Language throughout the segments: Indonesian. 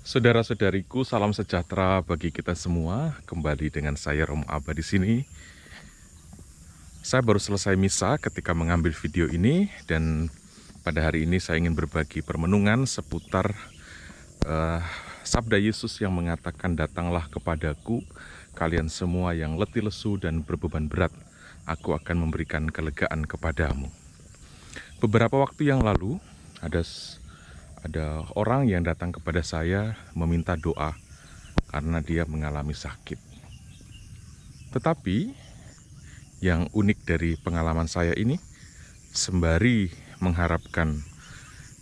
Saudara-saudariku, salam sejahtera bagi kita semua. Kembali dengan saya Romo Abba di sini. Saya baru selesai misa ketika mengambil video ini, dan pada hari ini saya ingin berbagi permenungan seputar sabda Yesus yang mengatakan, "Datanglah kepadaku, kalian semua yang letih lesu dan berbeban berat, aku akan memberikan kelegaan kepadamu." Beberapa waktu yang lalu ada orang yang datang kepada saya meminta doa karena dia mengalami sakit. Tetapi yang unik dari pengalaman saya ini, sembari mengharapkan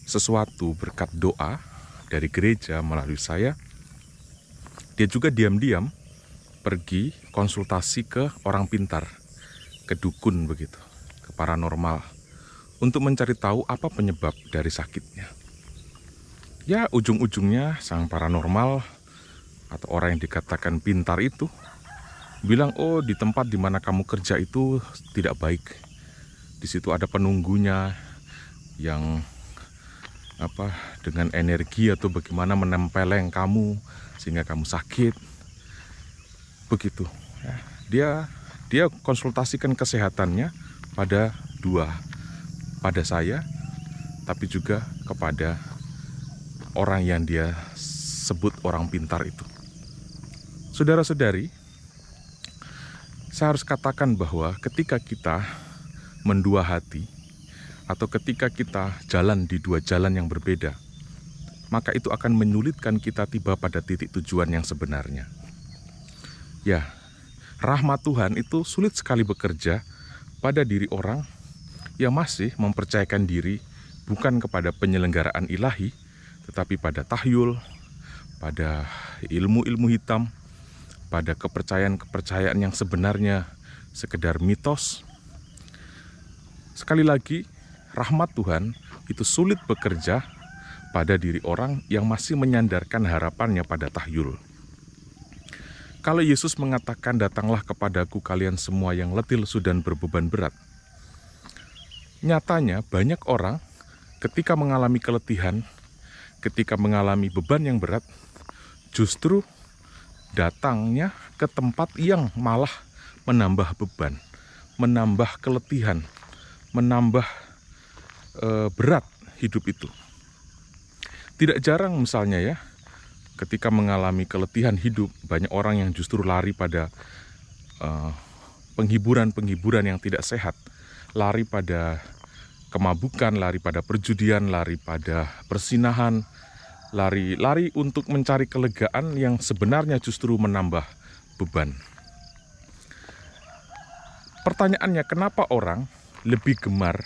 sesuatu berkat doa dari gereja melalui saya, dia juga diam-diam pergi konsultasi ke orang pintar, ke dukun begitu, ke paranormal, untuk mencari tahu apa penyebab dari sakitnya. Ya, ujung-ujungnya sang paranormal atau orang yang dikatakan pintar itu bilang, "Oh, di tempat di mana kamu kerja itu tidak baik. Di situ ada penunggunya yang dengan energi atau bagaimana menempeleng kamu sehingga kamu sakit." Begitu. Ya. Dia konsultasikan kesehatannya pada saya, tapi juga kepada orang yang dia sebut orang pintar itu. Saudara-saudari, saya harus katakan bahwa ketika kita mendua hati, atau ketika kita jalan di dua jalan yang berbeda, maka itu akan menyulitkan kita tiba pada titik tujuan yang sebenarnya. Ya, rahmat Tuhan itu sulit sekali bekerja pada diri orang yang masih mempercayakan diri bukan kepada penyelenggaraan ilahi, tetapi pada tahyul, pada ilmu-ilmu hitam, pada kepercayaan-kepercayaan yang sebenarnya sekedar mitos. Sekali lagi, rahmat Tuhan itu sulit bekerja pada diri orang yang masih menyandarkan harapannya pada tahyul. Kalau Yesus mengatakan, "Datanglah kepadaku kalian semua yang letih lesu dan berbeban berat," nyatanya banyak orang ketika mengalami keletihan, ketika mengalami beban yang berat, justru datangnya ke tempat yang malah menambah beban, menambah keletihan, menambah berat hidup itu. Tidak jarang misalnya ya, ketika mengalami keletihan hidup, banyak orang yang justru lari pada penghiburan-penghiburan yang tidak sehat, lari pada kemabukan, lari pada perjudian, lari pada persinahan, lari untuk mencari kelegaan yang sebenarnya justru menambah beban. Pertanyaannya, kenapa orang lebih gemar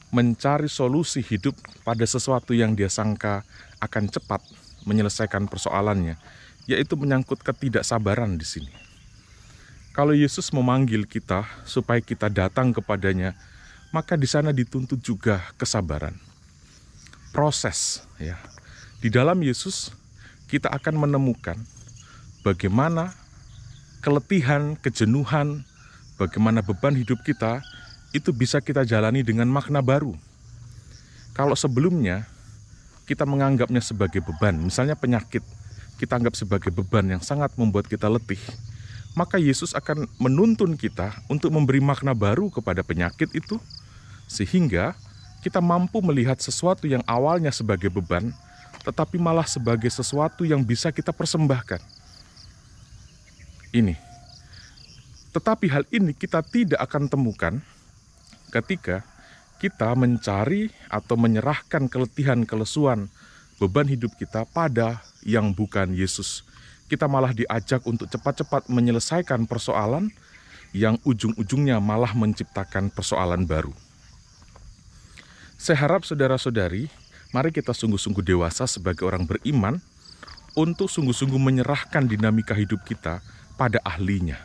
mencari solusi hidup pada sesuatu yang dia sangka akan cepat menyelesaikan persoalannya, yaitu menyangkut ketidaksabaran di sini. Kalau Yesus memanggil kita supaya kita datang kepadanya, maka di sana dituntut juga kesabaran. Proses, ya. Di dalam Yesus kita akan menemukan bagaimana keletihan, kejenuhan, bagaimana beban hidup kita itu bisa kita jalani dengan makna baru. Kalau sebelumnya kita menganggapnya sebagai beban, misalnya penyakit, kita anggap sebagai beban yang sangat membuat kita letih, maka Yesus akan menuntun kita untuk memberi makna baru kepada penyakit itu, sehingga kita mampu melihat sesuatu yang awalnya sebagai beban, tetapi malah sebagai sesuatu yang bisa kita persembahkan. Tetapi hal ini kita tidak akan temukan ketika kita mencari atau menyerahkan keletihan, kelesuan, beban hidup kita pada yang bukan Yesus. Kita malah diajak untuk cepat-cepat menyelesaikan persoalan yang ujung-ujungnya malah menciptakan persoalan baru. Saya harap saudara-saudari, mari kita sungguh-sungguh dewasa sebagai orang beriman untuk sungguh-sungguh menyerahkan dinamika hidup kita pada ahlinya,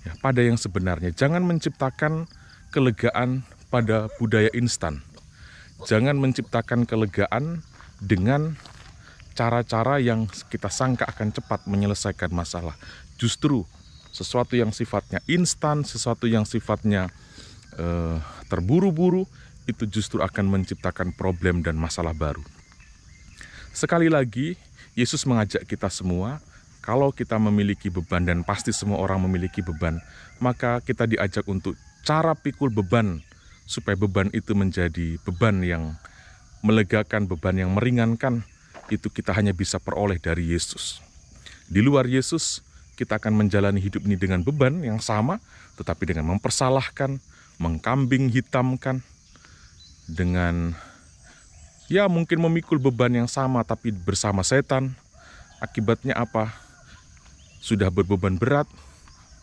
ya, pada yang sebenarnya. Jangan menciptakan kelegaan pada budaya instan. Jangan menciptakan kelegaan dengan cara-cara yang kita sangka akan cepat menyelesaikan masalah. Justru sesuatu yang sifatnya instan, sesuatu yang sifatnya terburu-buru, itu justru akan menciptakan problem dan masalah baru. Sekali lagi, Yesus mengajak kita semua, kalau kita memiliki beban, dan pasti semua orang memiliki beban, maka kita diajak untuk cara pikul beban, supaya beban itu menjadi beban yang melegakan, beban yang meringankan. Itu kita hanya bisa peroleh dari Yesus. Di luar Yesus, kita akan menjalani hidup ini dengan beban yang sama, tetapi dengan mempersalahkan, mengkambing hitamkan, dengan mungkin memikul beban yang sama tapi bersama setan. Akibatnya apa? Sudah berbeban berat,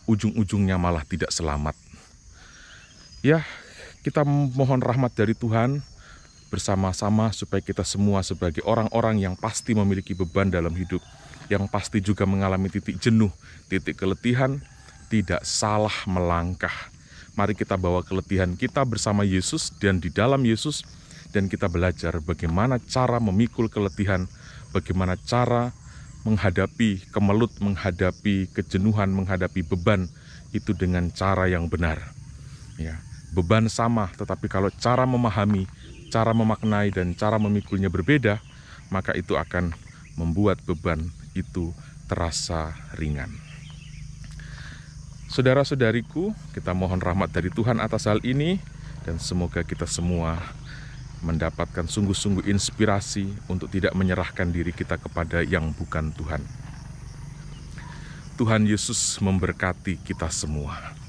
ujung-ujungnya malah tidak selamat. Kita mohon rahmat dari Tuhan bersama-sama supaya kita semua sebagai orang-orang yang pasti memiliki beban dalam hidup, yang pasti juga mengalami titik jenuh, titik keletihan, tidak salah melangkah. Mari kita bawa keletihan kita bersama Yesus dan di dalam Yesus, dan kita belajar bagaimana cara memikul keletihan, bagaimana cara menghadapi kemelut, menghadapi kejenuhan, menghadapi beban itu dengan cara yang benar. Beban sama, tetapi kalau cara memahami, cara memaknai, dan cara memikulnya berbeda, maka itu akan membuat beban itu terasa ringan. Saudara-saudariku, kita mohon rahmat dari Tuhan atas hal ini, dan semoga kita semua mendapatkan sungguh-sungguh inspirasi untuk tidak menyerahkan diri kita kepada yang bukan Tuhan. Tuhan Yesus memberkati kita semua.